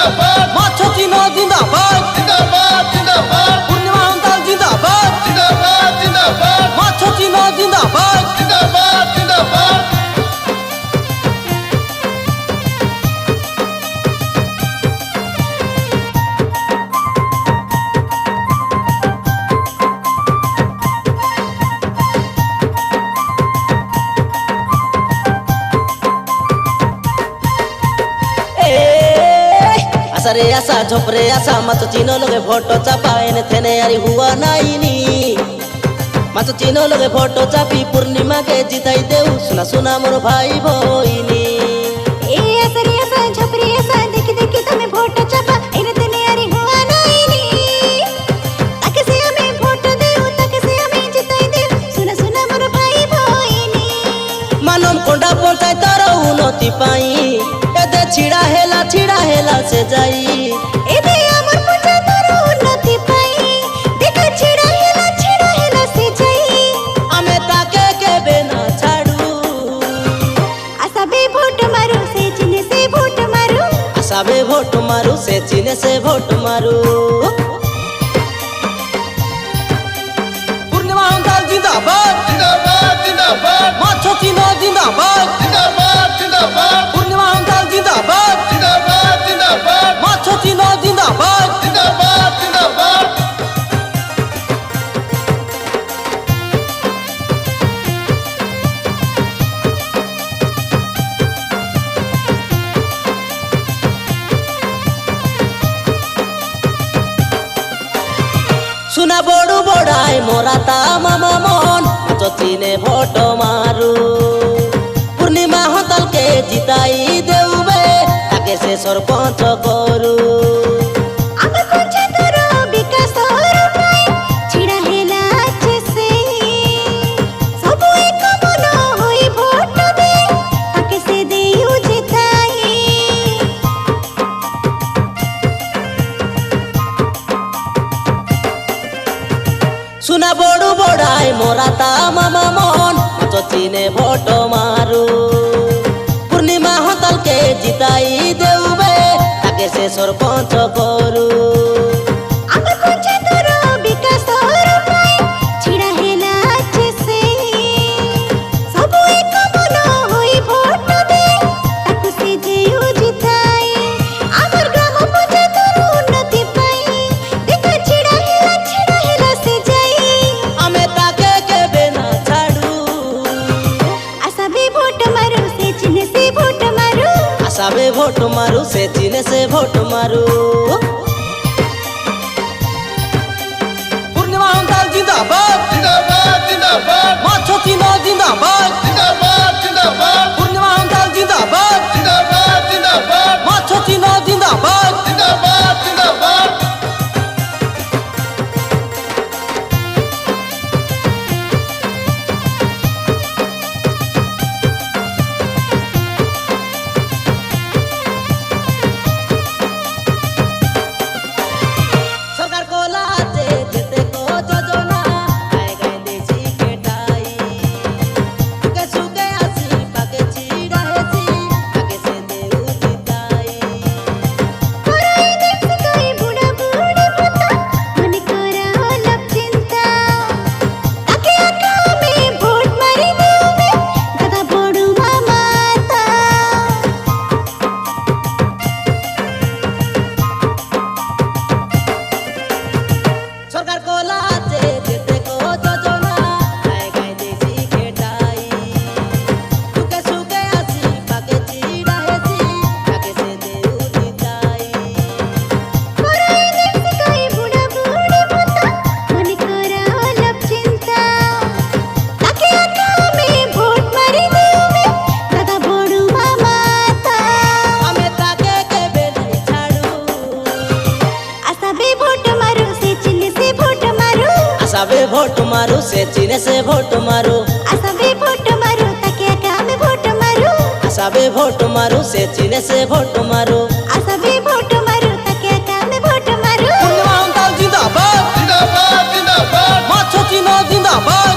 जिंदाबाद माछो चिनो जिंदाबाद जिंदाबाद जिंदाबाद पूर्णिमा हंताल जिंदाबाद जिंदाबाद जिंदाबाद माछो चिनो जिंदाबाद जिंदाबाद जिंदाबाद रे आशा झोपरे आशा माछो चिनो लगे फोटो चापाएन थेने यारी हुआ नाइनी माछो चिनो लगे फोटो चापी पूर्णिमा के जिताई देऊ सुना सुना मोर भाई भोइनी ए आशा रे आशा झोपरे आशा देखि देखि तमे फोटो चापा एने थेने यारी हुआ नाइनी ताके से हमें फोटो देऊ ताके से हमें जिताई देऊ सुना सुना मोर भाई भोइनी मानम कोंडा पंचायत रो उन्नति पाई एदे छिड़ा हेला से जाई एदे हमर पंचायत रो उन्नति पाई देखा छिड़ा हेला से जाई हमें ताके के बेना छाड़ू आशा बे वोट मारू से चिन्ह से वोट मारू आशा बे वोट मारू से चिन्ह से वोट मारू पूर्णिमा हंताल जिंदाबाद जिंदाबाद जिंदाबाद माछो चिनो जिंदाबाद जिंदाबाद जिंदाबाद पूर्णिमा हंताल जिंदाबाद जिंदाबाद जिंदाबाद माछो चिनो जिंदाबाद जिंदाबाद जिंदाबाद सुना बड़ू बड़ाई मोरा ता मामा मन माछो चिने भोट मारू पूर्णिमा हंताल के जिताई देउबे ताके से सरपंच करू आम पंचायत रो विकास रो पाई छिड़ा हेला अच्छे से सब एक मन होई वोट दे ताके से देऊ जिताई सुना बड़ू बड़ाई मोरा ता मामा मन माछो चिने भोट मारू पूर्णिमा हंताल के जिताई देउबे ताके से सरपंच करू आम पंचायत रो विकास रो पाई छिड़ा हेला अच्छे से सब एक मन होई वोट दे ताके से देऊ जिताई आमर ग्राम पंचायत रो उन्नति पाई देखा छिड़ा हेला से जाई हमें ताके के बेना छाड़ू आशा बे वोट मारू से चिन्ह से वोट मारू आशा बे वोट मारू से चिन्ह से वोट मारू पूर्णिमा हंताल जिंदाबाद जिंदाबाद जिंदाबाद माछो चिनो जिंदाबाद जिंदाबाद जिंदाबाद पूर्णिमा हंताल जिंदाबाद जिंदाबाद जिंदाबाद माछो चिनो जिंदाबाद जिंदाबाद जिंदाबाद सरकार को लाते जेते को जोजना आए गए देसी के टाई के सुके आसी पाके चीड़ा हेसी आगे से देऊ जिताई कोई देख कोई बूढ़ा बूढ़ी पता मन करा लग चिंता ताके आका में वोट मारी देवे दादा बड़ू माता सरकार को लाते जेते को जोजना आए गए देसी के टाई के सुके आसी पाके चीड़ा हेसी आगे से देऊ जिताई कोई देख कोई बूढ़ा बूढ़ी पता मन करा लग चिंता ताके आका में वोट मारी देवे दादा बड़ू माता हमें ताके के बेना छाड़ू आशा बे वोट मारू से चिन्ह से वोट मारू आशा बे वोट मारू से चिन्ह से वोट मारू आशा बे वोट मारू ताके आका में वोट मारू आशा बे वोट मारू से चिन्ह से वोट मारू आशा बे वोट मारू ताके आका में वोट मारू पूर्णिमा हंताल जिंदाबाद जिंदाबाद जिंदाबाद माछो चिनो जिंदाबाद